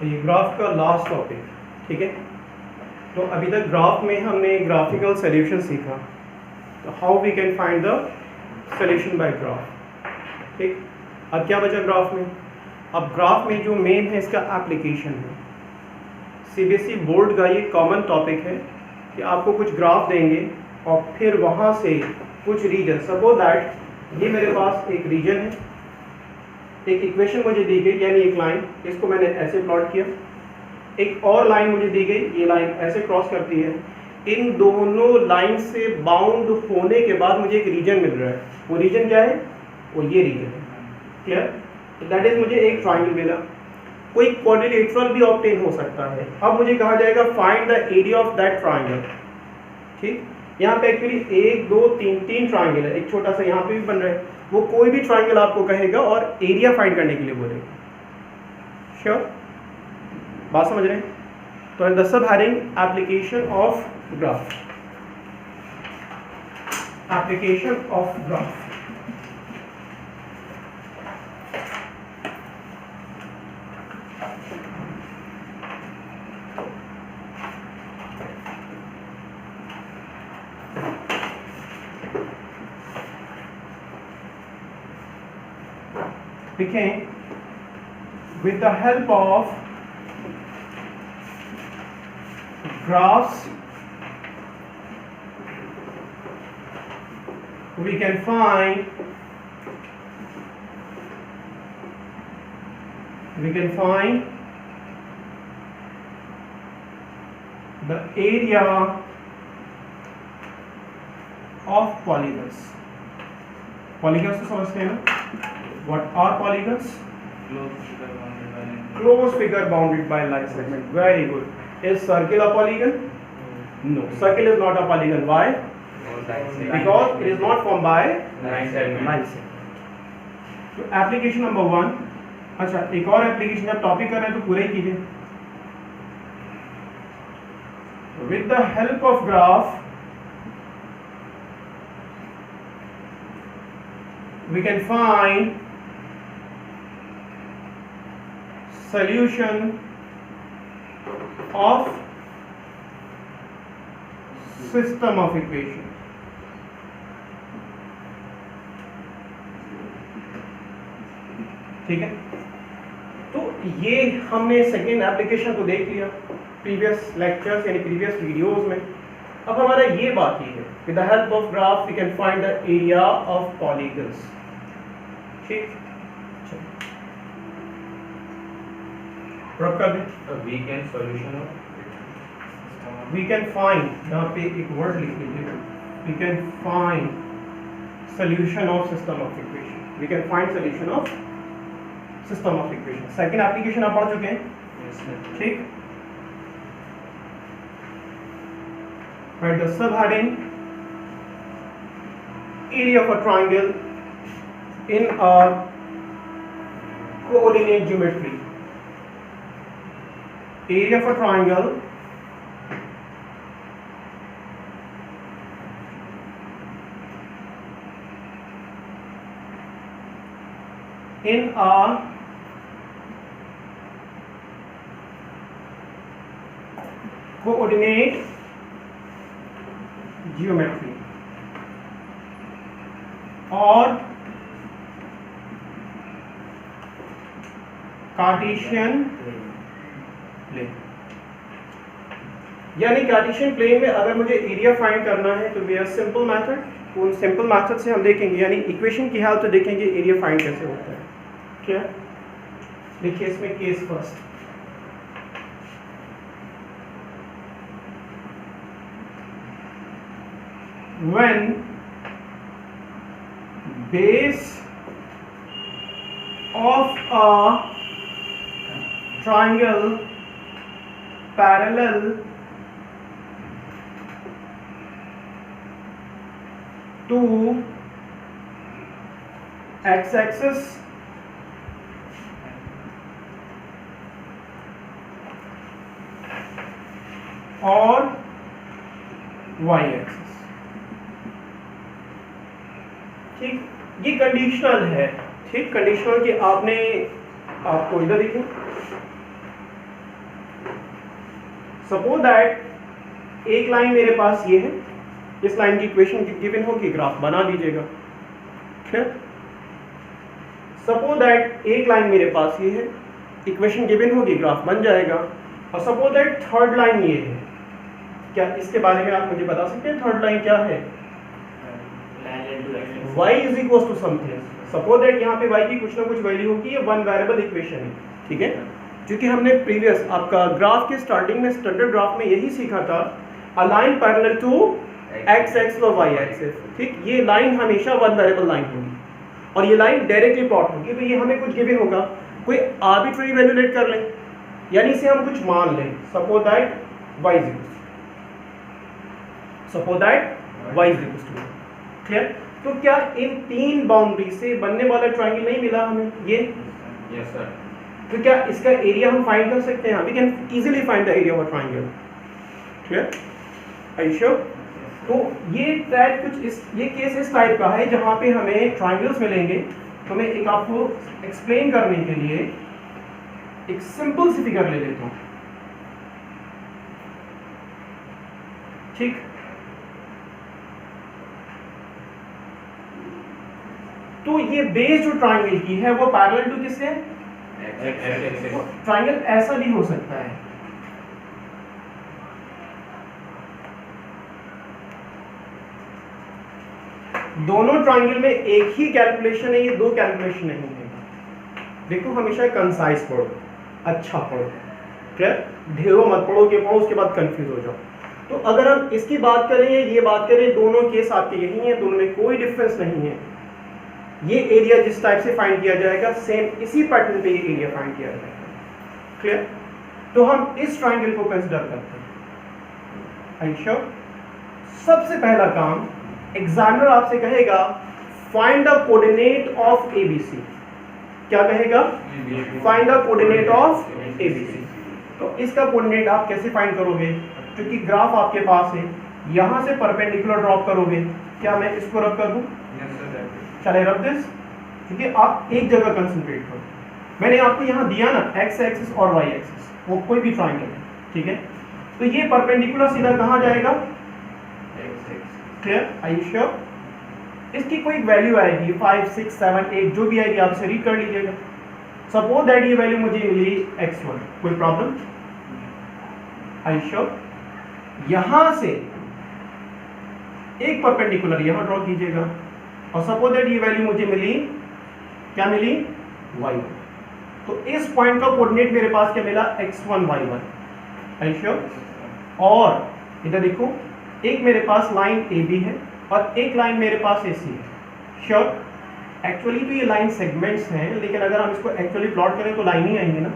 ये ग्राफ का last topic, ठीक है। तो अभी तक ग्राफ में हमने ग्राफिकल सॉल्यूशन सीखा, तो how we can find the solution by graph, ठीक। अब क्या बचा ग्राफ में? अब ग्राफ में जो मेन है इसका एप्लीकेशन है। सीबीएसई बोर्ड का ये कॉमन टॉपिक है कि आपको कुछ ग्राफ देंगे और फिर वहाँ से कुछ रीजन, सपोज दैट ये मेरे पास एक रीजन है, एक इक्वेशन मुझे दी गई यानी एक लाइन, इसको मैंने ऐसे प्लॉट किया, एक और लाइन मुझे दी गई, ये लाइन ऐसे क्रॉस करती है। इन दोनों लाइन से बाउंड होने के बाद मुझे एक रीजन मिल रहा है। वो रीजन क्या है? वो ये रीजन है। क्लियर? तो दैट इज मुझे एक ट्राइंगल मिला। कोई क्वाड्रिलेटरल भी ऑब्टेन हो सकता है। अब मुझे कहा जाएगा find the area of that triangle, ठीक। यहाँ पे एक्चुअली 1 2 3 तीन ट्राइंगल है, एक छोटा सा यहाँ पे भी बन रहा है। वो कोई भी ट्राइंगल आपको कहेगा और एरिया फाइंड करने के लिए बोलेगा। श्योर? बात समझ रहे हैं? तो the sub heading application of graph, application of graph. लिखें, with the help of graphs we can find the area of polygons. polygons तो समझते हैं ना? What are polygons? Close figure bounded by line segment. Very good. Is circle a polygon? No. Circle is not a polygon. Why? Because it is not formed by line segment. So application number 1. अच्छा, एक और application जब topic कर रहे हैं तो पूरा ही कीजिए। With the help of graph we can find solution of system of equation। ठीक है, तो ये हमने सेकेंड एप्लीकेशन को देख लिया प्रीवियस लेक्चर्स यानी प्रीवियस वीडियोस में। अब हमारा ये बाकी है, with the help of graph we can find the area of polygons. ठीक, रख कर दें। Weekend solution we can find, यहाँ पे एक वर्ड लिख लीजिए, we can find solution of system of equation. We can find solution of system of equation. Second application आप पढ़ चुके हैं, ठीक। Write the subheading area of a triangle in a coordinate geometry। area of a triangle in a coordinate geometry और Cartesian plane. यानी Cartesian plane में अगर मुझे एरिया फाइंड करना है तो वे आर सिंपल मेथड। उन सिंपल मेथड से हम देखेंगे, यानी इक्वेशन की हेल्प से देखेंगे एरिया फाइंड कैसे होता है। क्या देखिए इसमें case first, when base of a triangle parallel to x-axis और y एक्सिस। ठीक, ये कंडीशनल है। ठीक, कंडीशनल कि आपने, आपको इधर देखें, सपोज दैट एक लाइन मेरे पास ये है, इस लाइन की इक्वेशन गिवन होगी, ग्राफ बना दीजिएगा। सपोज दैट एक लाइन मेरे पास ये है, इक्वेशन गिवन होगी, ग्राफ बन जाएगा। और सपोज दैट थर्ड लाइन ये है, क्या इसके बारे में आप मुझे बता सकते हैं थर्ड लाइन क्या है? y is equal to something. Suppose that यहाँ पे y की कुछ ना कुछ वैल्यू होगी, ये वन वेरिएबल इक्वेशन है, ठीक है। क्योंकि हमने प्रीवियस आपका ग्राफ के स्टार्टिंग में स्टैंडर्ड ग्राफ में यही सीखा था, a line parallel to x axis और y एक्सिस, ठीक। ये लाइन हमेशा वन वेरिएबल लाइन होगी और ये लाइन डायरेक्टली प्लॉट होगी। तो ये हमें कुछ गिवन होगा, कोई आर्बिट्रेरी वैल्यू लेट कर लें, यानी इसे हम कुछ मान लें। Suppose that y is equal, suppose that y is equal to, clear. तो क्या इन तीन बाउंड्री से बनने वाला ट्रायंगल नहीं मिला हमें ये? Yes sir. तो क्या इसका एरिया हम फाइंड कर सकते हैं? We can easily find the area of a triangle, clear, are you sure? तो ये टाइप कुछ ये केस इस टाइप का है जहां पे हमें ट्रायंगल्स मिलेंगे। तो मैं एक आपको एक्सप्लेन करने के लिए एक सिंपल सी फिगर ले लेता हूं, ठीक। तो ये बेस जो ट्रायंगल की है वो पैरेलल टू किससे? ट्रायंगल ऐसा भी हो सकता है, दोनों ट्रायंगल में एक ही कैलकुलेशन है, ये दो कैलकुलेशन नहीं है। देखो हमेशा कंसाइज पढ़ो, अच्छा पढ़ो, क्लियर, ढेरों मत पढ़ो के पढ़ो उसके बाद कंफ्यूज हो जाओ। तो अगर हम इसकी बात करें या ये बात करें, दोनों केस आपके यही है, दोनों में कोई डिफरेंस नहीं है। ये एरिया जिस टाइप से फाइंड किया जाएगा सेम इसी पैटर्न पे ये एरिया फाइंड किया जाएगा, क्लियर। तो हम इस ट्रायंगल को कंसीडर करते हैं, आई श्योर। सबसे पहला काम एग्जामिनर आपसे कहेगा find the coordinate of ABC. क्या कहेगा? Find the coordinate of ABC. तो इसका कोऑर्डिनेट आप कैसे फाइंड करोगे? क्योंकि ग्राफ आपके पास है, यहां से परपेंडिकुलर ड्रॉप करोगे। क्या मैं इसको रब कर दूं? चले रब दिस, क्योंकि आप एक जगह कंसंट्रेट करो। मैंने आपको यहां दिया ना एक्स एक्सिस और वाई एक्सिस, वो कोई भी ट्रायंगल है, ठीक है। तो ये परपेंडिकुलर सीधा कहां जाएगा? Clear, are you sure? इसकी कोई वैल्यू आएगी 5, 6, 7, 8 जो भी आएगी आप इसे रीड कर लीजिएगा। सपोज दैट ये वैल्यू मुझे मिली x1, कोई प्रॉब्लम? Are you sure? यहां से एक परपेंडिकुलर यहां ड्रॉ कीजिएगा और सपोज दैट ये वैल्यू मुझे मिली, क्या मिली? y1। तो इस पॉइंट का कोऑर्डिनेट मेरे पास क्या मिला? x1 y1, are you sure? और इधर देखो, एक मेरे पास लाइन AB है और एक लाइन मेरे पास AC है, श्योर। एक्चुअली तो ये लाइन सेगमेंट्स हैं, लेकिन अगर हम इसको एक्चुअली प्लॉट करें तो लाइन ही आएंगे ना,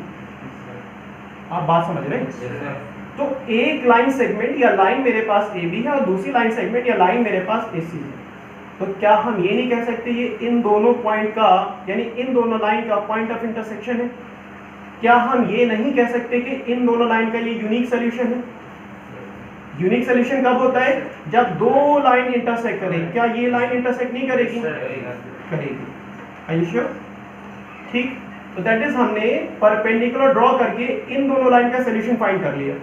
आप बात समझ रहे हैं? तो एक लाइन सेगमेंट या लाइन मेरे पास AB है और दूसरी लाइन सेगमेंट या लाइन मेरे पास AC है। तो क्या हम ये नहीं कह सकते ये इन दोनों पॉइंट का, यानी इन दोनों लाइन का पॉइंट ऑफ इंटरसेक्शन है? क्या हम ये नहीं कह सकते कि इन दोनों लाइन का ये यूनिक सोल्यूशन है? यूनिक सोल्यूशन कब होता है? जब दो लाइन इंटरसेक्ट करें। क्या ये लाइन इंटरसेक्ट नहीं करेगी? करेगी, आर यू श्योर? ठीक। तो दैट इज हमने परपेंडिकुलर ड्रॉ करके इन दोनों लाइन का सोल्यूशन फाइंड कर लिया।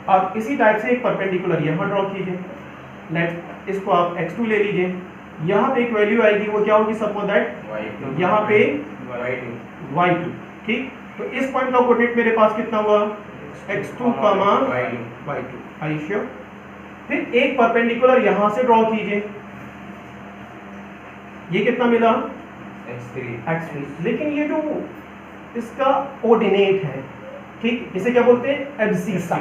अब इसी टाइप से एक परपेंडिकुलर यहां ड्रॉ कीजिए, लेट इसको आप x2 ले लीजिए। यहाँ पे एक वैल्यू आएगी, वो क्या होगी? सपोज दैट यहाँ पे y2, ठीक। तो इस पॉइंट का कोऑर्डिनेट मेरे पास कितना हुआ? x2, y2, are you sure? फिर एक परपेंडिकुलर यहां से ड्रॉ कीजिए, ये कितना मिला? x3। लेकिन ये जो इसका कोऑर्डिनेट है, ठीक, इसे क्या बोलते हैं? एब्सिस।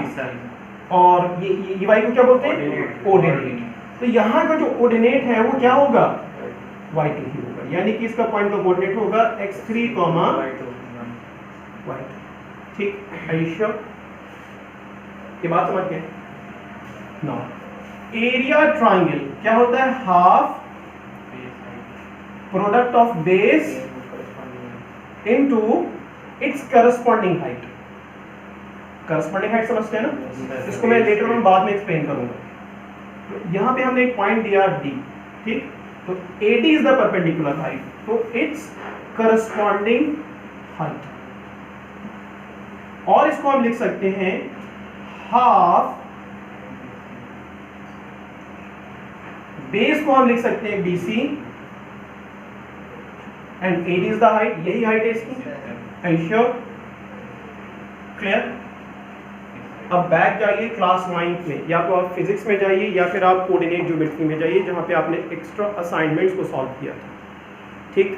और ये y को क्या बोलते हैं? कोऑर्डिनेट। तो यहाँ का जो कोऑर्डिनेट है वो क्या होगा? y2 ही होगा, यानी कि इसका पॉइंट का कोऑर्डिनेट होगा x3, y2, ठीक, आर यू श्योर? ये बात समझ गए? नो, एरिया ट्रायंगल क्या होता है? Half product of base into its corresponding height. Corresponding height समझते हैं ना? इसको मैं लेटर में बाद में एक्सप्लेन करूंगा। तो यहाँ पे हमने एक पॉइंट दिया D, ठीक। तो AD is the perpendicular height, तो इट्स करस्पॉन्डिंग हाइट। और इसको हम लिख सकते हैं हाफ बेस को हम लिख सकते हैं BC and AD is the height, यही हाइट है इसकी। And sure, clear. अब बैक जाइए क्लास 9 में, या तो आप फिजिक्स में जाइए या फिर आप कोऑर्डिनेट ज्योमेट्री में जाइए जहां पे आपने एक्स्ट्रा असाइनमेंट्स को सॉल्व किया था। ठीक,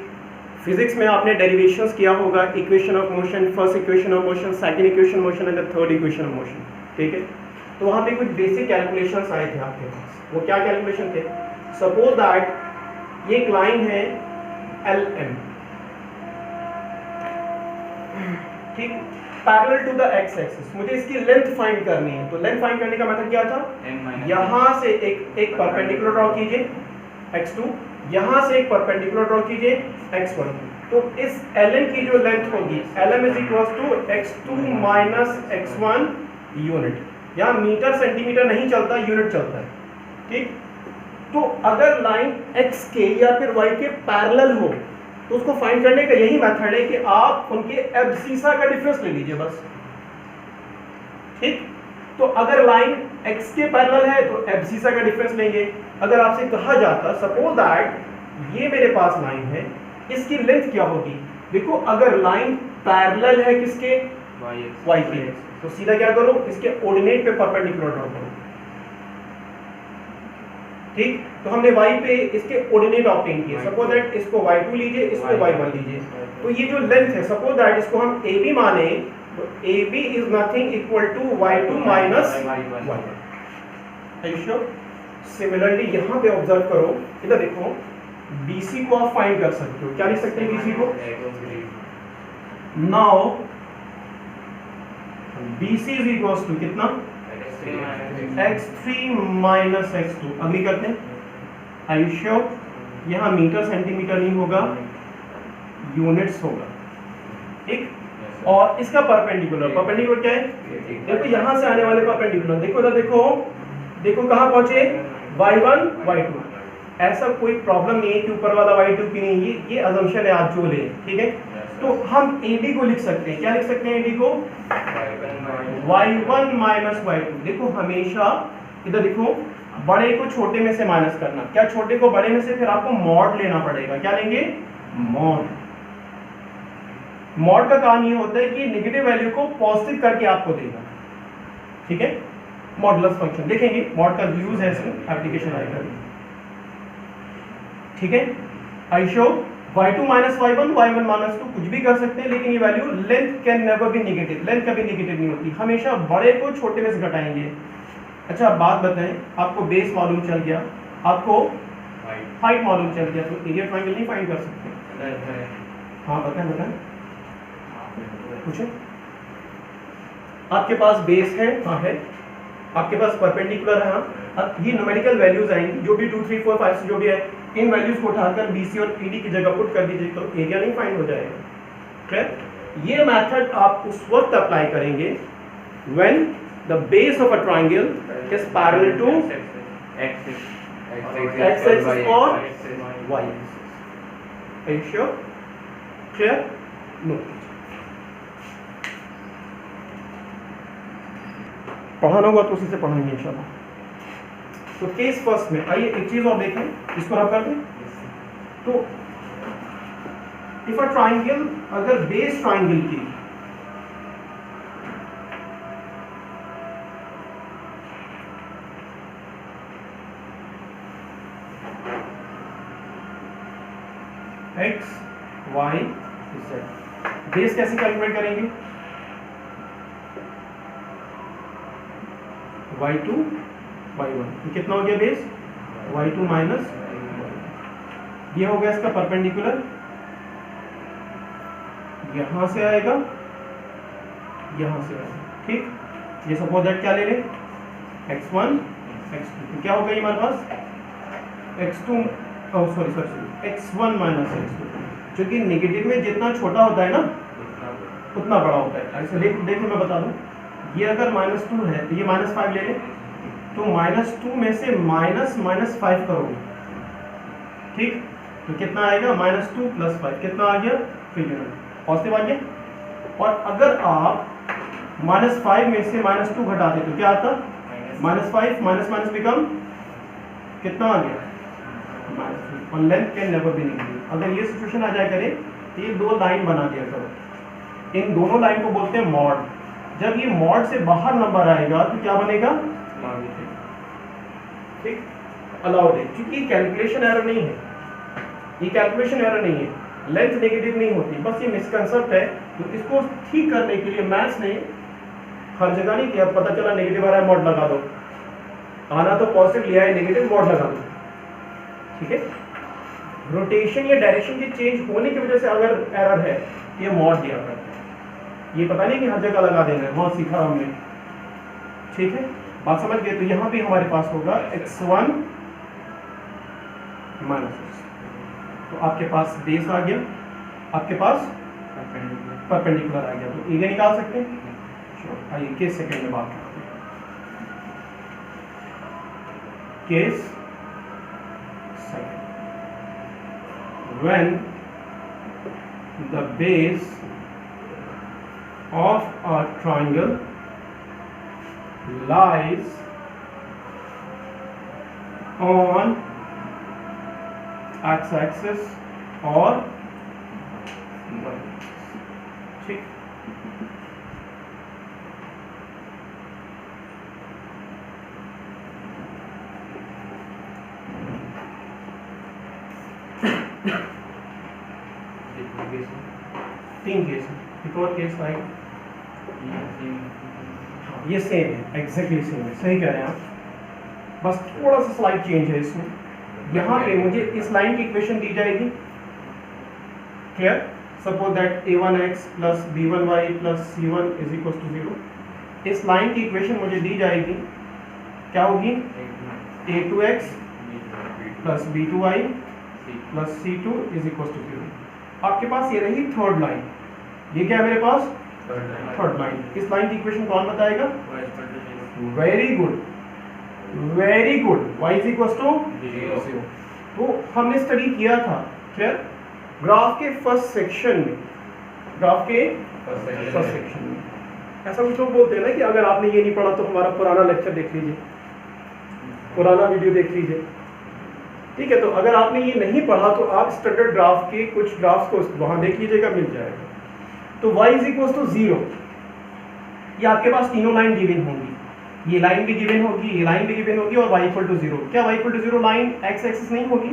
फिजिक्स में आपने डेरिवेशंस किया होगा, equation of motion, first equation of motion, second equation motion and the third equation of motion. ठीक है, तो वहां पे कुछ बेसिक कैलकुलेशंस आए थे आपके पास। वो क्या कैलकुलेशन थे? सपोज दैट ये एक लाइन है LM, ठीक, parallel to the x axis. मुझे इसकी लेंथ फाइंड करनी है, तो लेंथ फाइंड करने का मेथड क्या था? यहां से एक परपेंडिकुलर ड्रॉ कीजिए x2, यहां से एक परपेंडिकुलर ड्रॉ कीजिए x1। तो इस ln की जो लेंथ होगी lm is equal to x2 minus x1 unit. यहाँ मीटर सेंटीमीटर नहीं चलता, यूनिट चलता है। ठीक, तो अगर लाइन x के या फिर y के पैरेलल हो तो उसको फाइंड करने का यही मेथड है कि आप उनके एब्सिसा का डिफरेंस ले लीजिए बस। ठीक, तो अगर लाइन x के पैरेलल है तो एब्सिसा का डिफरेंस लेंगे। अगर आपसे कहा जाता सपोज दैट ये मेरे पास लाइन है, इसकी लेंथ क्या होगी? देखो, अगर लाइन पैरेलल है किसके? y के, तो सीधा क्या करो, इसके ऑर्डिनेट पे परपेंडिकुलर ड्रॉ करो। ठीक, तो हमने y पे इसके ऑर्डिनेट ऑब्टेन किए। सपोज दैट इसको y2 लीजिए, इसको y1 लीजिए। तो ये जो लेंथ है, सपोज दैट इसको हम AB माने, तो AB is nothing equal to y2 minus y1। Similarly यहाँ पे ऑब्जर्व करो, इधर देखो, BC को आप फाइंड कर सकते हो। क्या लिख सकते हैं BC को? Now BC is equal to कितना? x3 minus x2। अग्री करते हैं? Are you sure? यहाँ मीटर सेंटीमीटर नहीं होगा, यूनिट्स होगा। ठीक, और इसका परपेंडिकुलर क्या है? देखो यहाँ से आने वाले परपेंडिकुलर, देखो इधर देखो, देखो कहाँ पहुंचे? y1 y2। ऐसा कोई प्रॉब्लम नहीं है कि ऊपर वाला y2 की नहीं, ये अजम्पशन है आप जो ले। ठीक है, तो हम AD को लिख सकते हैं। क्या लिख सकते हैं AD को? y1 minus y2। देखो हमेशा इधर देखो, बड़े को छोटे में से माइनस करना। क्या छोटे को बड़े में से? फिर आपको मॉड लेना पड़ेगा। क्या लेंगे? मॉड। मॉड का काम ये होता है कि नेगेटिव वैल्यू को पॉजिटिव करके आपको देगा। ठीक है, मॉडुलस फंक्शन देखेंगे, मॉड का यूज है, इसमें एप्लीकेशन आएगा। ठीक है, I show y2 minus y1, y1 minus 2 कुछ भी कर सकते हैं, लेकिन ये value length can never be negative. Length कभी नेगेटिव नहीं होती, हमेशा बड़े को छोटे में से घटाएंगे। अच्छा, आप बात बताएं, आपको बेस मालूम चल गया, आपको हाइट मालूम चल गया, तो एरिया ट्रायंगल नहीं फाइंड कर सकते? हाँ बताएं बताएं, पूछे। आपके पास बेस है? हाँ है। आपके पास परपेंडिकुलर है? हाँ। अब ये न्यूमेरिकल वैल्यूज आएंगी, जो भी 2 3 4 5 जो भी है, इन वैल्यूज को उठाकर BC और PD की जगह पुट कर दीजिए, तो एरिया नहीं फाइंड हो जाएगा। क्लियर? ये मेथड आप उस वक्त अप्लाई करेंगे when the base of a triangle is parallel to x axis और y axis. Are you sure? Clear? No, पढ़ाना होगा तो उसी से पढ़ेंगे इंशाल्लाह। तो केस फर्स्ट में आइए एक चीज और देखें, इसको रब कर दें। तो इफ अ ट्रायंगल, अगर बेस ट्रायंगल की x y z, बेस कैसे कैलकुलेट करेंगे? y2 y1, कितना हो गया बेस? y2 माइनस, ये हो गया इसका परपेंडिकुलर, यहां से आएगा, यहां से आएगा। ठीक, ये सपोज दैट क्या ले लें? x1 x2, तो क्या होगा ये हमारे पास? x2 sorry x1 minus x2, जो कि नेगेटिव में जितना छोटा होता है ना उतना बड़ा होता है। ऐसे देखो मैं बता दूं, ये अगर -2 है तो ये -5 ले लें, तो -2 में से -5 करोगे। ठीक, तो कितना आएगा? -2 + 5 कितना आ गया? 3 यूनिट पॉजिटिव आ गया। और अगर आप -5 में से -2 घटा दे तो क्या आता? -5 माइनस माइनस बिकम कितना आ गया? -3। और length can never be negative. अगर ये सिचुएशन आ जाए करे तो ये दो लाइन बना दिया करो, इन दोनों लाइन को बोलते हैं मॉड। जब ये मॉड से बाहर नंबर आएगा तो क्या बनेगा? ठीक, अलाउड है, क्योंकि कैलकुलेशन एरर नहीं है, ये कैलकुलेशन एरर नहीं है, लेंथ नेगेटिव नहीं होती, बस ये मिसकंसेप्ट है। तो इसको ठीक करने के लिए मैथ्स ने हर जगह नहीं किया, पता चला नेगेटिव आ रहा है मॉड लगा दो, आना तो पॉजिटिव लिया है नेगेटिव मॉड लगा दो। ठीक है, रोटेशन या डायरेक्शन के चेंज होने की वजह से अगर एरर है ये मॉड दिया करता है, ये पता नहीं कि हर जगह लगा देना है, वहाँ सीखा हमने। ठीक है, बात समझ गए? तो यहाँ भी हमारे पास होगा x1 माइनस, तो आपके पास बेस आ गया, आपके पास परपेंडिकुलर आ गया, तो एरिया निकाल सकते हैं। आइए केस सेकंड में बात करते हैं। Case second, when the base of a triangle lies on x-axis or y-axis। ठीक, तीन केस है, एक और केस आएगा, ये सेम है, एग्जैक्टली सेम है, सही कह रहे हैं आप, बस थोड़ा सा स्लाइड चेंज है इसमें। यहाँ पे मुझे इस लाइन की इक्वेशन दी जाएगी, clear? Suppose that a1x plus b1y plus c1 is equal to 0। इस लाइन की इक्वेशन मुझे दी जाएगी, क्या होगी? a2x plus b2y plus c2 is equal to 0। आपके पास ये रही थर्ड लाइन, ये क्या है मेरे पास? Third line. इस लाइन की इक्वेशन कौन बताएगा? Very good, very good, y is equal to 0। तो हमने स्टडी किया था, क्लियर? ग्राफ के फर्स्ट सेक्शन में, ग्राफ के फर्स्ट सेक्शन में ऐसा कुछ लोग बोलते हैं ना कि अगर आपने ये नहीं पढ़ा तो हमारा पुराना लेक्चर देख लीजिए, पुराना वीडियो देख लीजिए। ठीक है, तो अगर आपने ये नहीं पढ़ा तो आप स्टैंडर्ड ग्राफ के कुछ ग्राफ्स को वहां देख लीजिएगा, मिल जाएगा। तो y इज इक्वल टू 0, ये आपके पास तीनों लाइन गिवन होंगी, ये लाइन भी गिवन होगी, ये लाइन भी गिवन होगी, और y इक्वल टू 0। क्या y equal to 0 line x axis नहीं होगी?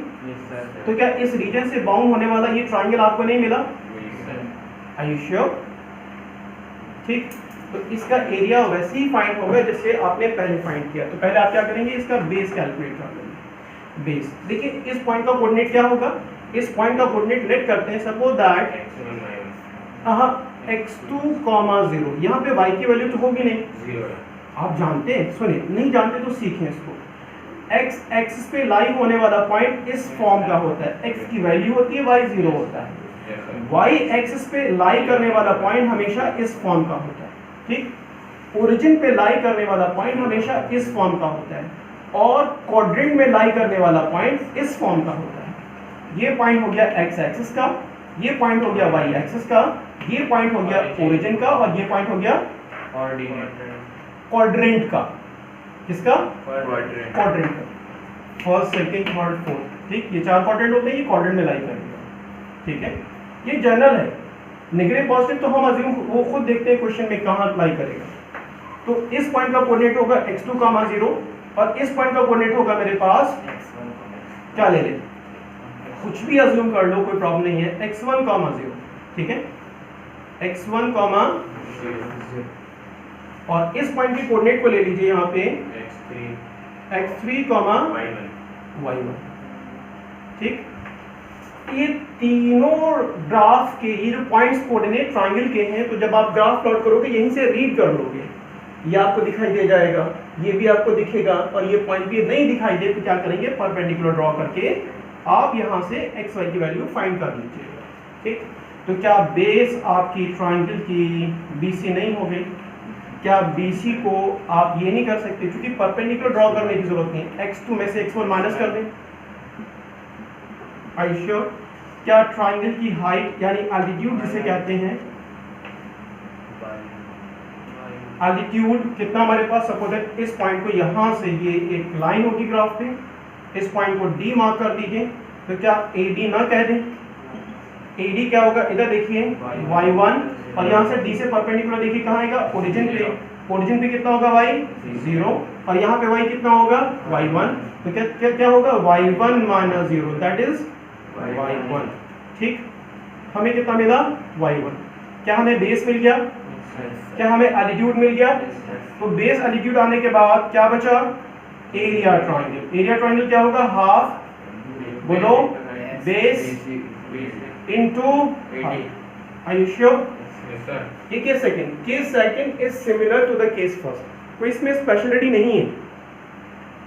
तो क्या इस रीजन से बाउंड होने वाला ये ट्रायंगल आपको नहीं मिला? Are you sure? ठीक, तो इसका एरिया वैसे ही फाइंड होगा जैसे आपने पहले फाइंड किया। तो पहले आप क्या करेंगे? इसका बेस कैलकुलेट कर लेंगे। बेस देखिए, इस पॉइंट का कोऑर्डिनेट क्या होगा? इस पॉइंट का कोऑर्डिनेट लेट करते हैं, सपोज दैट x2, 0। यहाँ पे y की वैल्यू तो होगी नहीं, 0 है। आप जानते हैं, सुनिए, नहीं जानते तो सीखें इसको। x एक्सिस पे लाई होने वाला पॉइंट इस फॉर्म का होता है, x की वैल्यू होती है, y 0 होता है। y एक्सिस पे लाई करने वाला पॉइंट हमेशा इस फॉर्म का होता है। ठीक, ओरिजिन पे लाई करने वाला पॉइंट हमेशा इस फॉर्म का होता है, और क्वाड्रेंट में लाई करने वाला पॉइंट इस फॉर्म का होता है। ये पॉइंट हो गया x एक्सिस का, ये पॉइंट हो गया y एक्सिस का, ये पॉइंट हो गया ओरिजिन का, और ये पॉइंट हो गया क्वाड्रेंट का। किसका? क्वाड्रेंट का। First, second, third, fourth. ठीक, ये चार क्वाड्रेंट होते हैं, ये क्वाड्रेंट में लाई करेगा। ठीक है, ये जनरल है। नेगेटिव पॉजिटिव तो हम अज्यूम वो खुद देखते हैं क्वेश्चन में कहाँ लाई करेगा। तो इस पॉइंट का कोऑर्डिनेट होगा x2, 0, और इस पॉइंट का कोऑर्डिनेट होगा मेरे पास, क्या ले लें, कुछ भी अज्यूम कर लो, कोई प्रॉब्लम नहीं है, x1, 0। ठीक है, x1, 0, और इस पॉइंट के कोऑर्डिनेट को ले लीजिए यहाँ पे x3, y1। ठीक, ये तीनों ग्राफ के ये जो पॉइंट्स कोऑर्डिनेट ट्रायंगल के हैं, तो जब आप ग्राफ प्लॉट करोगे यहीं से रीड कर लोगे, ये आपको दिखाई दे जाएगा, ये भी आपको दिखेगा, और ये पॉइंट भी नहीं दिखाई दे तो क्या करेंगे? परपेंडिकुलर ड्रॉ करके आप यहाँ से x y की वैल्यू फाइंड कर लीजिएगा। ठीक, तो क्या बेस आपकी ट्रायंगल की BC नहीं हो गई? क्या BC को आप ये नहीं कर सकते, क्योंकि परपेंडिकुलर ड्रॉ करने की जरूरत नहीं, x2 में से x1 माइनस कर दें। Are you sure? क्या ट्रायंगल की हाइट यानी एल्टीट्यूड जिसे कहते हैं, एल्टीट्यूड कितना हमारे पास, सपोज दैट इस पॉइंट को यहाँ से ये एक लाइन होगी ग्राफ पे, इस पॉइंट को डी मार्क कर दीजिए, तो क्या ए डी ना कह दें, ए डी क्या होगा, इधर देखिए y1, और यहाँ से डी से परपेंडिकुलर देखिए कहाँ आएगा, ओरिजिन पे, ओरिजिन पे कितना होगा y 0, और यहाँ पे y कितना होगा y1, तो क्या क्या क्या होगा y1 minus 0 that is y1। ठीक, हमें कितना मिला y1, क्या हमें बेस मिल गया, क्या हमें एल्टीट्यूड मिल गया, तो बेस एल्टीट्यूड आने के बाद क्या बचा, एरिया ट्रायंगल, एरिया ट्रायंगल क्या होगा, हाफ बोलो base into, are you sure, ये case second is similar to the case first, कोई इसमें स्पेशलिटी नहीं है,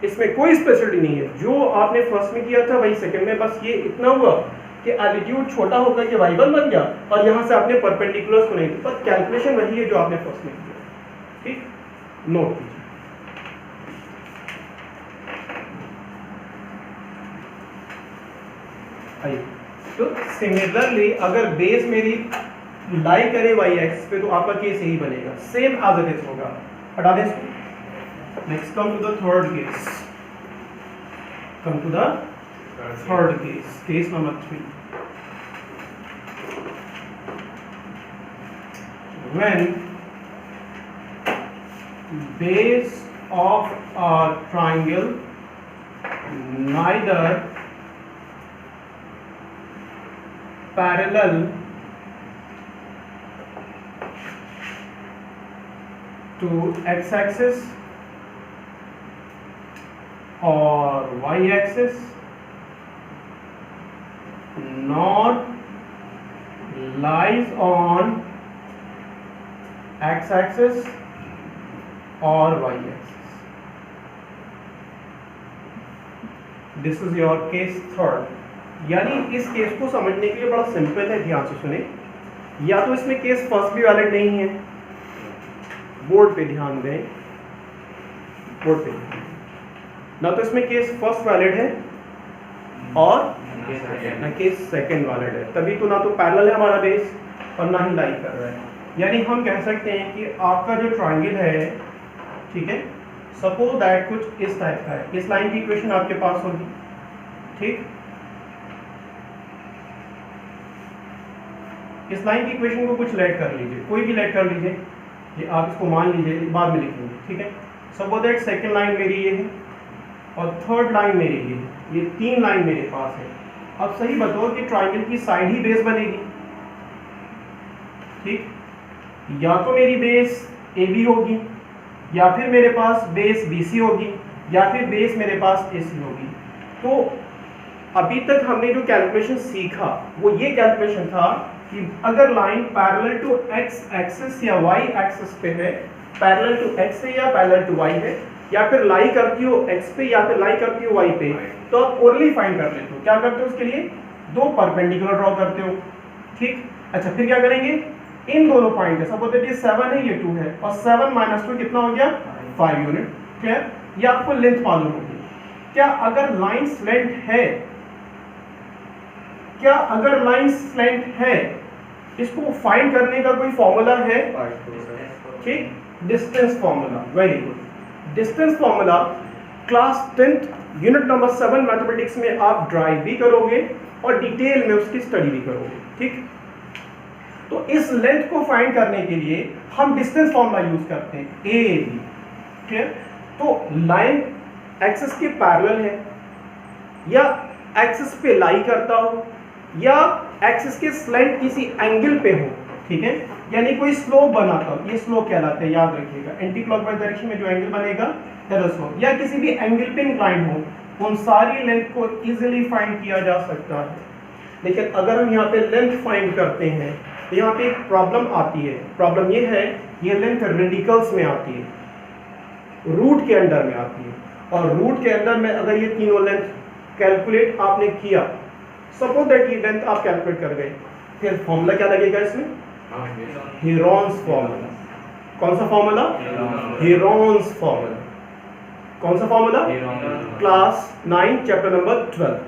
इसमें कोई स्पेशलिटी नहीं है, जो आपने फर्स्ट में किया था वही सेकंड में, बस ये इतना हुआ कि एल्टीट्यूड छोटा होकर के y1 बन गया और यहाँ से आपने परपेंडिकुलर्स को नहीं, पर कैलकुलेशन वही है जो आपने फर्स्ट में किया। ठीक, नोट कीजिए। आइए, तो सिमिलरली अगर बेस मेरी लाई करे वाई एक्स पे तो आपका केस यही बनेगा, सेम एज इट इज होगा। हटा दें इसको। Next come to the third case, come to the third case, case number 3। When base of a triangle neither parallel to x-axis or y-axis nor lies on x-axis or y-axis. This is your case third। यानी इस case को समझने के लिए बड़ा simple है, ध्यान से सुने। या तो इसमें केस फर्स्ट भी वैलिड नहीं है, बोर्ड पे ध्यान दें, बोर्ड पे, ना तो इसमें केस फर्स्ट वैलिड है और ना केस सेकंड वैलिड है, तभी तो ना तो पैरेलल है हमारा बेस और ना ही लाई कर रहा है। यानी हम कह सकते हैं कि आपका जो ट्रायंगल है, ठीक है, सपोज दैट कुछ इस टाइप का है, इस लाइन की इक्वेशन आपके पास होगी, ठीक, इस लाइन की इक्वेशन को कुछ लेट कर लीजिए, कोई भी लेट कर लीजिए, ये आप इसको मान लीजिए, बाद में लिखेंगे, ठीक है। सपोज दैट सेकंड लाइन मेरी ये है और थर्ड लाइन मेरी ये है, ये तीन लाइन मेरे पास है। अब सही बताओ कि ट्रायंगल की साइड ही बेस बनेगी, ठीक, या तो मेरी बेस ए बी होगी, या फिर मेरे पास बेस बी सी होगी, या फिर बेस मेरे पास ए सी होगी। तो अभी तक हमने जो कैलकुलेशन सीखा वो ये कैलकुलेशन था कि अगर line parallel to X axis या वाई एक्सिस पे है, पैरेलल टू एक्स है या पैरेलल टू वाई है, या फिर लाई करती हो एक्स पे या फिर लाई करती हो वाई पे, तो आप ओरली फाइंड कर लेते हो। क्या करते हो उसके लिए, दो परपेंडिकुलर ड्रॉ करते हो, ठीक। अच्छा, फिर क्या करेंगे, इन दोनों पॉइंट है, सपोज दैट ये 7 है, ये 2 है, और 7 माइनस 2 कितना हो गया, 5 यूनिट। क्लियर, ये आपको लेंथ मालूम होगी। क्या अगर लाइन स्लेंट है, क्या अगर लाइन स्लेंट है, इसको फाइंड करने का कोई फॉर्मूला है, ठीक, distance formula, very good. Distance formula class 10th unit number 7 mathematics में आप ड्राइव भी करोगे और डिटेल में उसकी स्टडी भी करोगे, ठीक। तो इस लेंथ को फाइंड करने के लिए हम डिस्टेंस फॉर्मूला यूज करते हैं, ए बी, क्लियर। तो लाइन एक्सिस के पैरेलल है, या एक्सिस पे लाई करता हो, या एक्सिस के स्लेंट किसी एंगल पे हो, ठीक है, यानी कोई स्लोप बनाता हो, ये स्लोप कहलाते हैं, याद रखिएगा। एंटी क्लॉकवाइज डायरेक्शन में जो एंगल बनेगा दैट इज स्लोप, या किसी भी एंगल पे इंक्लाइन हो, उन सारी लेंथ को इजीली फाइंड किया जा सकता है। लेकिन अगर हम यहाँ पे लेंथ फाइंड करते हैं तो यहाँ पे एक प्रॉब्लम आती है। प्रॉब्लम ये है, ये लेंथ रेडिकल्स में आती है, रूट के अंडर में आती है, और रूट के अंदर में अगर ये तीनों लेंथ कैलकुलेट आपने किया, सपोज दैट ये लेंथ आप कैलकुलेट कर गए, फिर फॉर्मूला क्या लगेगा इसमें, हेरोन्स फॉर्मूला। कौन सा फॉर्मूला, हेरोन्स फॉर्मूला। कौन सा फॉर्मूला, क्लास 9 चैप्टर नंबर 12,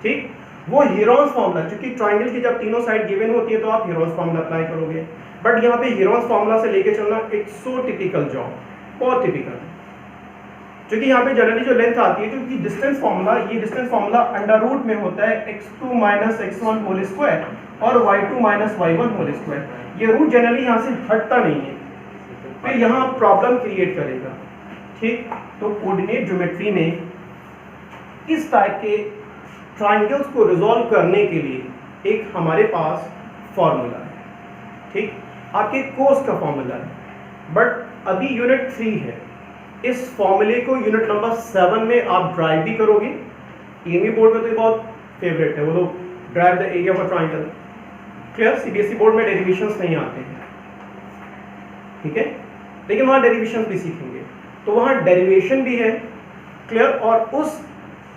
ठीक। वो हीरोन्स फार्मूला, क्योंकि ट्राइंगल की जब तीनों साइड गिवन होती है तो आप हीरोन्स फार्मूला अप्लाई करोगे, बट यहाँ पे हीरोन्स फार्मूला से लेके चलना इट्स सो टिपिकल जॉब, बहुत टिपिकल है। क्योंकि यहाँ पे जनरली जो लेंथ आती है, क्योंकि डिस्टेंस फार्मूला, ये डिस्टेंस फार्मूला अंडर रूट में होता है x2 minus x1 whole square और y2 minus y1 whole square, ये रूट जनरली यहाँ से हटता नहीं है, फिर यहाँ प्रॉब्लम क्रिएट करेगा। ठीक, तो कोऑर्डिनेट ज्योमेट्री में इस टाइप के ट्राइंगल्स को रिजॉल्व करने के लिए एक हमारे पास फॉर्मूला है। ठीक, आपके कोर्स का फॉर्मूला है, बट अभी यूनिट 3 है, इस फॉर्मूले को यूनिट नंबर 7 में आप ड्राइव भी करोगे। ईएमई बोर्ड में तो ये बहुत फेवरेट है, वो लोग drive the area of a triangle. Clear, CBSE board में डेरिवेशंस नहीं आते हैं, ठीक है, लेकिन वहाँ डेरिवेशंस भी सीखेंगे, तो वहाँ डेरिवेशन भी है। क्लियर, और उस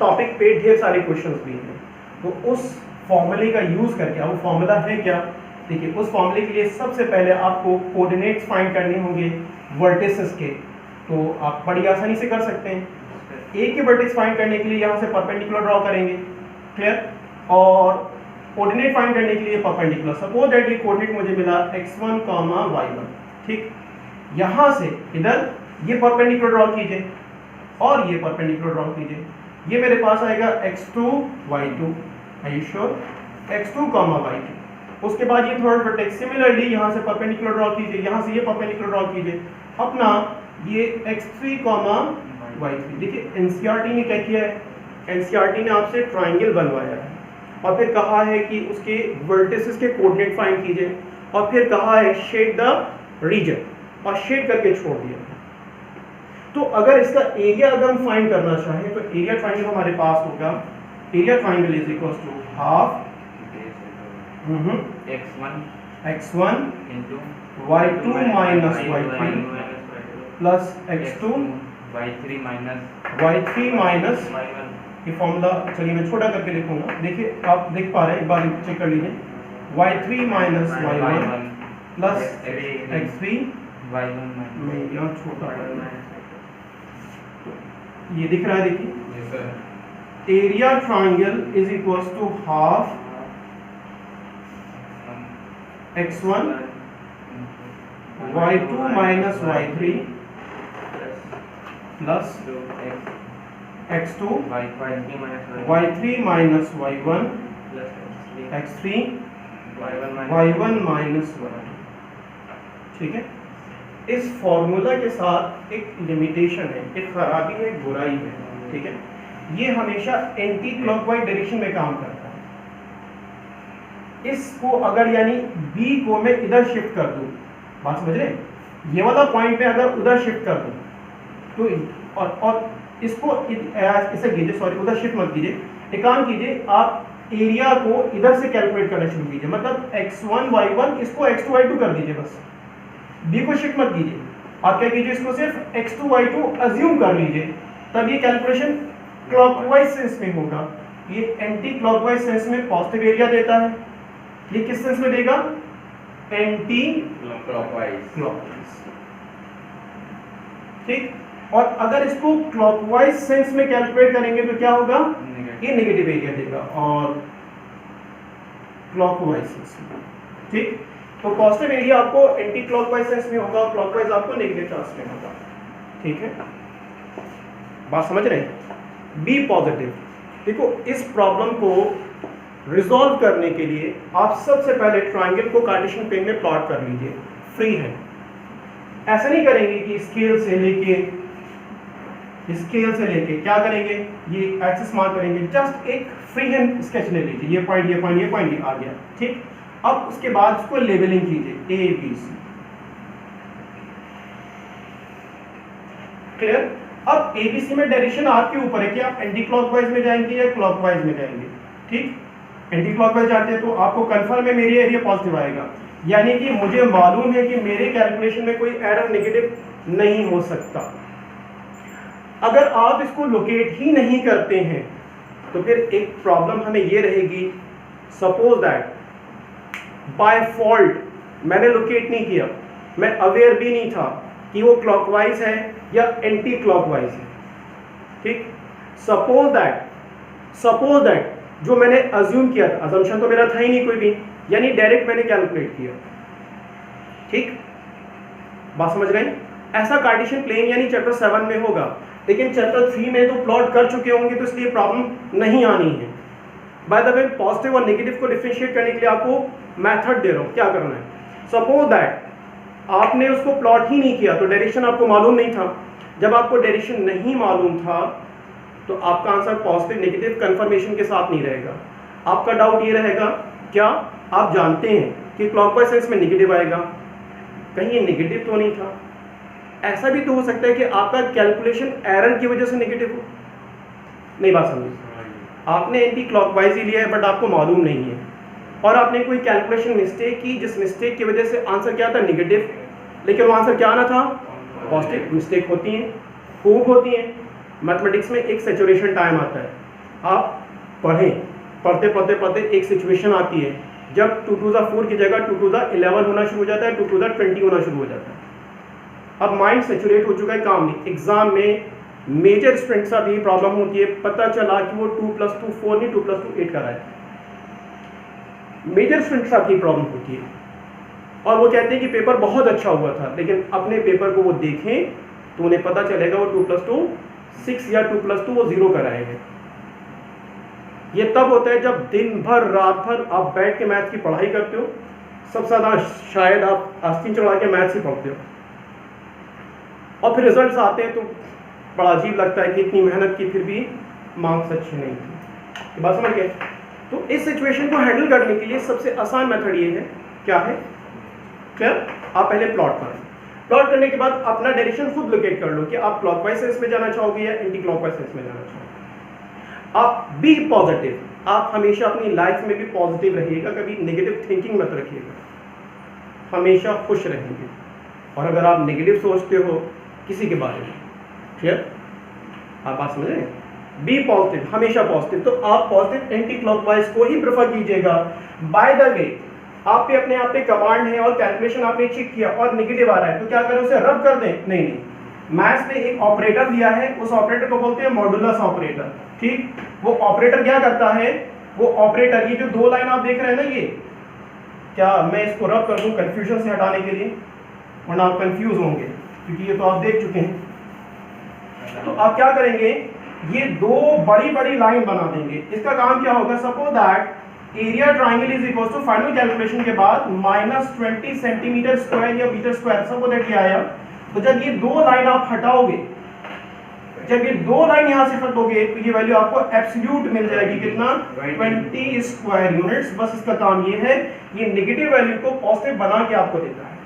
टॉपिक पे ढेर सारे क्वेश्चंस भी हैं, तो उस फॉर्मूले का यूज करके, वो फॉर्मूला है क्या, देखिए उस फॉर्मूले के लिए सबसे पहले आपको कोऑर्डिनेट्स फाइंड करने होंगे वर्टिसेस के, तो आप बड़ी आसानी से कर सकते हैं। ए के वर्टेक्स फाइंड करने के लिए यहाँ से परपेंडिकुलर ड्रॉ करेंगे। क्लियर, और कोऑर्डिनेट फाइंड करने के लिए परपेंडिकुलर, सपोज दैट ये कोऑर्डिनेट मुझे मिला x1, y1। ठीक, यहाँ से इधर ये परपेंडिकुलर ड्रॉ कीजिए और ये परपेंडिकुलर ड्रॉ कीजिए, ये मेरे पास आएगा x2 y2, are you sure? x2, y2। उसके बाद ये थर्ड वर्टेक्स सिमिलरली यहाँ से परपेंडिकुलर ड्रॉ कीजिए, यहाँ से ये परपेंडिकुलर ड्रॉ कीजिए, अपना ये x3, y3। देखिए एनसीईआरटी ने क्या किया है, एनसीईआरटी ने आपसे ट्राइंगल बनवाया है और फिर कहा है कि उसके वर्टिसेस के कोऑर्डिनेट फाइंड कीजिए, और फिर कहा है शेड द रीजन, और शेड करके छोड़ दिया। तो अगर इसका एरिया अगर हम फाइंड करना चाहें तो एरिया ट्राइंगल हमारे पास होगा, area triangle is equal to half x1 y2 minus y3 plus x2 y3 minus ये फॉर्मूला, चलिए मैं छोटा करके लिखूंगा, देखिए आप देख पा रहे हैं, एक बार चेक कर लीजिए, y3 minus y1 plus x3 में यहाँ छोटा ये दिख रहा है, देखिए area triangle is equal to half x1 y2 minus y3 plus x2 y3 minus y1 x3 y1 minus y2। ठीक है, इस फॉर्मूला के साथ एक लिमिटेशन है, एक खराबी है, एक बुराई है। ठीक है, ये हमेशा एंटी क्लॉकवाइज डायरेक्शन में काम करता है। इसको अगर यानी B को मैं इधर शिफ्ट कर दूं, बात समझ रहे हैं, ये वाला पॉइंट पे अगर उधर शिफ्ट कर दूं तो और इसको इसे कीजिए, सॉरी उधर शिफ्ट मत कीजिए, एक काम कीजिए, आप एरिया को इधर से कैलकुलेट करना शुरू कीजिए, मतलब x1 y1 इसको x2 y2 कर दीजिए, बस B को शिफ्ट मत कीजिए, आप क्या कीजिए, इसको सिर्फ x2 y2 अज्यूम कर लीजिए, तब ये कैलकुलेशन क्लॉकवाइज सेंस में होगा। ये एंटी क्लॉकवाइज सेंस में पॉजिटिव एरिया देता है, ये किस सेंस में देगा, एंटी क्लॉकवाइज। ठीक, और अगर इसको क्लॉकवाइज सेंस में कैलकुलेट करेंगे तो क्या होगा, ये नेगेटिव एरिया देगा, और क्लॉकवाइज सेंस में। ठीक, तो पॉजिटिव एरिया आपको एंटी क्लॉकवाइज सेंस में होगा, क्लॉकवाइज आपको नेगेटिव चार्ज में होगा। ठीक है, बात समझ रहे हैं, बी पॉजिटिव। देखो इस प्रॉब्लम को रिजॉल्व करने के लिए आप सबसे पहले ट्राइंगल को कार्टेशियन प्लेन में प्लॉट कर लीजिए, फ्री है, ऐसा नहीं करेंगे कि स्केल से लेके क्या करेंगे, ये एक्सिस मार्क करेंगे, जस्ट एक फ्री हैंड स्केच ले लीजिए, ये पॉइंट ये पॉइंट ये पॉइंट ये आ गया। ठीक, अब उसके बाद उसको लेवलिंग कीजिए ए बी सी। क्लियर, अब एबीसी में डायरेक्शन आपके ऊपर है कि आप एंटी क्लॉकवाइज में जाएंगे या क्लॉकवाइज में जाएंगे। ठीक, एंटी क्लॉकवाइज जाते हैं तो आपको कंफर्म है मेरी एरिया पॉजिटिव आएगा, यानी कि मुझे मालूम है कि मेरे कैलकुलेशन में कोई एरर नेगेटिव नहीं हो सकता। अगर आप इसको लोकेट ही नहीं करते हैं तो फिर एक प्रॉब्लम हमें ये रहेगी, सपोज दैट बाय फॉल्ट मैंने लोकेट नहीं किया, मैं अवेयर भी नहीं था कि वो क्लॉकवाइज है या एंटी क्लॉकवाइज है। ठीक, सपोज दैट जो मैंने अज्यूम किया था, अजम्पशन तो मेरा था ही नहीं कोई भी, यानी डायरेक्ट मैंने कैलकुलेट किया। ठीक, बात समझ रहे हैं? ऐसा कार्टेशियन प्लेन यानी चैप्टर 7 में होगा, लेकिन चैप्टर 3 में तो प्लॉट कर चुके होंगे, तो इसलिए प्रॉब्लम नहीं आनी है। बाय द वे, पॉजिटिव और नेगेटिव को डिफरेंशिएट करने के लिए आपको मेथड दे रहा हूँ, क्या करना है। सपोज दैट आपने उसको प्लॉट ही नहीं किया, तो डायरेक्शन आपको मालूम नहीं था। जब आपको डायरेक्शन नहीं मालूम था तो आपका आंसर पॉजिटिव नेगेटिव कंफर्मेशन के साथ नहीं रहेगा। आपका डाउट ये रहेगा, क्या आप जानते हैं कि क्लॉकवाइज सेंस में नेगेटिव आएगा, कहीं ये नेगेटिव तो नहीं था। ऐसा भी तो हो सकता है कि आपका कैलकुलेशन एरर की वजह से नेगेटिव हो। नहीं बात समझी? आपने एंटी क्लॉकवाइज ही लिया है बट आपको मालूम नहीं है, और आपने कोई कैलकुलेशन मिस्टेक की, जिस मिस्टेक की वजह से आंसर क्या था, नेगेटिव, लेकिन वो आंसर क्या आना था, पॉजिटिव। मिस्टेक होती हैं, खूब होती हैं। मैथमेटिक्स में एक सैचुरेशन टाइम आता है, आप पढ़ें, पढ़ते पढ़ते पढ़ते एक सिचुएशन आती है जब 2 to the 4 की जगह 2 to the 11 होना शुरू हो जाता है, 2 to the 20 होना शुरू हो जाता है। अब माइंड सैचुरेट हो चुका है, काम नहीं। एग्जाम में मेजर स्टूडेंट के साथ ये प्रॉब्लम होती है, पता चला कि वो 2 + 2 4 नहीं, 2 + 2 8 कर रहा है। मेजर स्टूडेंट के साथ ये प्रॉब्लम होती है, और वो कहते हैं कि पेपर बहुत अच्छा हुआ था, लेकिन अपने पेपर को वो देखें तो उन्हें पता चलेगा वो 2 + 2 6 या 2 + 2 वो 0 कराएंगे। ये तब होता है जब दिन भर रात भर आप बैठ के मैथ्स की पढ़ाई करते हो। सबसे ज़्यादा शायद आप आस्तीन चढ़ा के मैथ्स ही पढ़ते हो, और फिर रिजल्ट्स आते हैं तो बड़ा अजीब लगता है कि इतनी मेहनत की फिर भी मार्क्स अच्छे नहीं थे। बात समझ गए? तो इस सिचुएशन को हैंडल करने के लिए सबसे आसान मेथड ये है, क्या है, क्लियर? आप पहले प्लॉट करें। प्लॉट करने के बाद अपना डायरेक्शन खुद लोकेट कर लो कि आप क्लॉकवाइज सेंस में जाना चाहोगे या एंटी क्लॉकवाइज सेंस में जाना चाहोगे। आप बी पॉजिटिव, आप हमेशा अपनी लाइफ में भी पॉजिटिव रहिएगा, कभी नेगेटिव थिंकिंग मत रखिएगा, हमेशा खुश रहेंगे। और अगर आप नेगेटिव सोचते हो किसी के बारे में, क्लियर? आप बात समझ रहे हैं? बी पॉजिटिव, हमेशा पॉजिटिव। तो आप पॉजिटिव एंटी क्लॉकवाइज को ही प्रेफर कीजिएगा। बाय द वे, आप पे अपने आप पे कमांड है और कैलकुलेशन आपने चेक किया और नेगेटिव आ रहा है, तो क्या करें, उसे रब कर दें? नहीं नहीं, मैथ्स में एक ऑपरेटर दिया है, उस ऑपरेटर को बोलते हैं मॉडुलस ऑपरेटर। ठीक, वो ऑपरेटर क्या करता है, वो ऑपरेटर, ये जो 2 लाइन आप देख रहे हैं ना, ये क्या मैं इसको रब कर दूं कंफ्यूजन से हटाने के लिए, वरना आप कंफ्यूज होंगे, क्योंकि ये तो आप देख चुके हैं। तो आप क्या करेंगे, ये 2 बड़ी बड़ी लाइन बना देंगे। इसका काम क्या होगा, suppose that area triangle is equal to, final calculation के बाद -20 सेंटीमीटर स्क्वायर या मीटर स्क्वायर, सपोज दैट ये आया। तो जब ये 2 लाइन आप हटाओगे, जब ये 2 लाइन यहाँ से हटोगे, तो ये वैल्यू आपको एब्सोल्यूट मिल जाएगी, कितना, 20 स्क्वायर यूनिट्स। बस इसका काम ये है, ये नेगेटिव वैल्यू को पॉजिटिव बना के आपको देता है,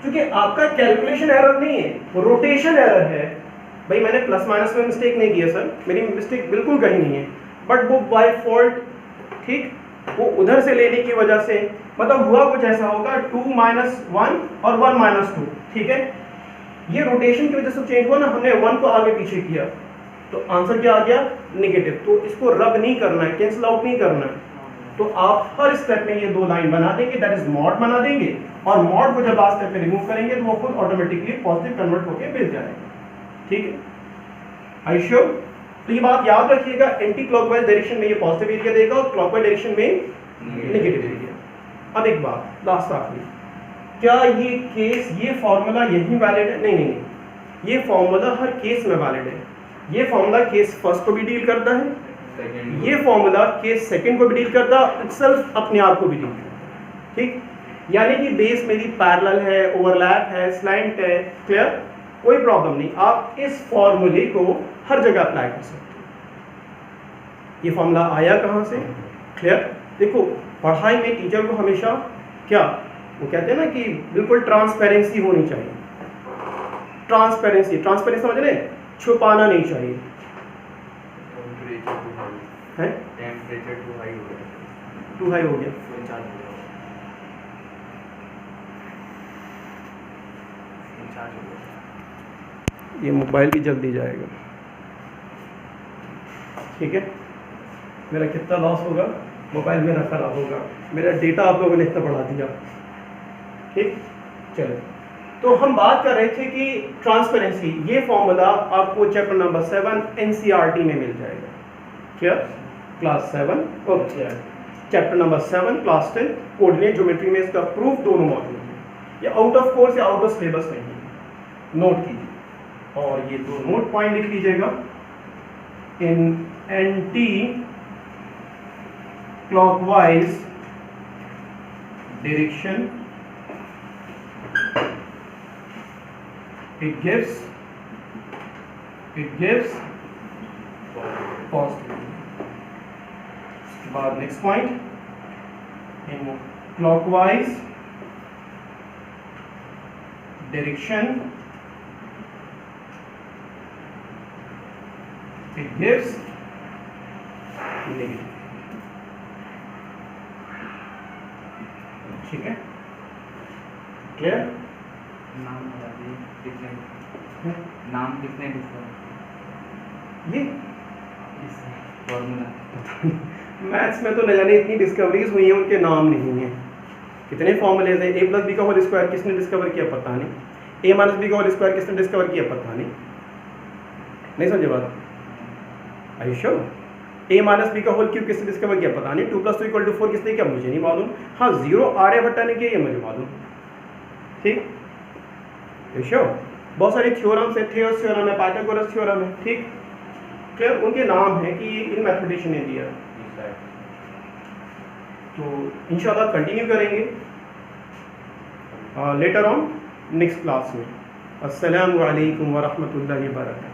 क्योंकि आपका कैलकुलेशन एरर नहीं है, रोटेशन एरर है। भाई मैंने प्लस माइनस में मिस्टेक नहीं किया सर, मेरी मिस्टेक बिल्कुल कहीं नहीं है, बट वो बाय फॉल्ट, ठीक, वो उधर से लेने की वजह से, मतलब हुआ कुछ ऐसा होगा 2 - 1 और 1 - 2, ठीक है, ये रोटेशन की वजह से चेंज हुआ ना, हमने 1 को आगे पीछे किया, तो आंसर क्या आ गया, नेगेटिव। तो इसको रब नहीं करना है, कैंसिल आउट नहीं करना है, तो आप हर स्टेप में ये 2 लाइन बना देंगे, दैट इज मॉड बना देंगे, और मॉड को जब लास्ट स्टेप में रिमूव करेंगे तो वो खुद ऑटोमेटिकली पॉजिटिव कन्वर्ट होकर मिल जाएगा। ठीक है, आई श्योर? तो ये बात याद रखिएगा, एंटी क्लॉकवाइज डायरेक्शन में ये पॉजिटिव एरिया देगा और क्लॉकवाइज डायरेक्शन में नेगेटिव एरिया। अब एक बात लास्ट आखिरी, क्या ये केस, ये फॉर्मूला यही वैलिड है? नहीं नहीं, ये फॉर्मूला हर केस में वैलिड है। ये फॉर्मूला केस फर्स्ट को भी डील करता है, ये फॉर्मूला केस सेकंड को भी डील करता है, इटसेल्फ अपने आप को भी डील करता है। ठीक, यानी कि बेस मेरी पैरेलल है, ओवरलैप है, स्लैंट है, क्लियर, कोई प्रॉब्लम नहीं, आप इस फॉर्मूले को हर जगह अप्लाई कर सकते हो। ये फॉर्मूला आया कहाँ से, क्लियर? देखो पढ़ाई में टीचर को हमेशा क्या, वो कहते हैं ना कि बिल्कुल ट्रांसपेरेंसी होनी चाहिए। ट्रांसपेरेंसी, ट्रांसपेरेंसी समझ रहे, छुपाना नहीं चाहिए। टेम्परेचर टू हाई हो गया, टू हाई हो गया, ये मोबाइल भी जल्दी जाएगा। ठीक है, मेरा कितना लॉस होगा, मोबाइल मेरा खराब होगा, मेरा डेटा आप लोगों ने इतना बढ़ा दिया। ठीक, चलो, तो हम बात कर रहे थे कि ट्रांसपेरेंसी, ये फॉर्मूला आपको चैप्टर नंबर 7 NCERT में मिल जाएगा। Clear? Class 7 okay chapter number 7 class 10 coordinate geometry में इसका प्रूफ दोनों मौजूद है। ये आउट ऑफ कोर्स या आउट ऑफ सिलेबस नहीं है, नोट कीजिए और ये दो नोट पॉइंट लिख लीजिएगा। In anti clockwise direction it gives positive. बाद next point, in clockwise direction it gives negative. ठीक है, क्लियर? नाम बता दीजिए कितने, नाम कितने डिफरेंट ये इस फॉर्मूला। मैथ्स में तो न जाने इतनी डिस्कवरीज हुई हैं, उनके नाम नहीं हैं। कितने फॉर्मूलेज हैं, ए प्लस बी का होल स्क्वायर किसने डिस्कवर किया पता नहीं, ए माइनस बी का होल स्क्वायर किसने डिस्कवर किया पता नहीं समझे बात? Are you sure? A minus B का होल क्यूब किसने डिस्कवर किया पता नहीं, 2 + 2 = 4 किसने किया मुझे नहीं मालूम। हाँ, 0 आर्यभट्ट ने किया ये मुझे मालूम। ठीक, यू श्योर? बहुत सारे थ्योरम्स है, थियोस थ्योरम है, पाइथागोरस थ्योरम है। ठीक, क्लियर? उनके नाम है कि इन मैथमेटिशियन ने दिया। तो इंशाल्लाह कंटिन्यू करेंगे लेटर ऑन नेक्स्ट क्लास में। अस्सलामु अलैकुम व रहमतुल्लाहि व बरकातहू।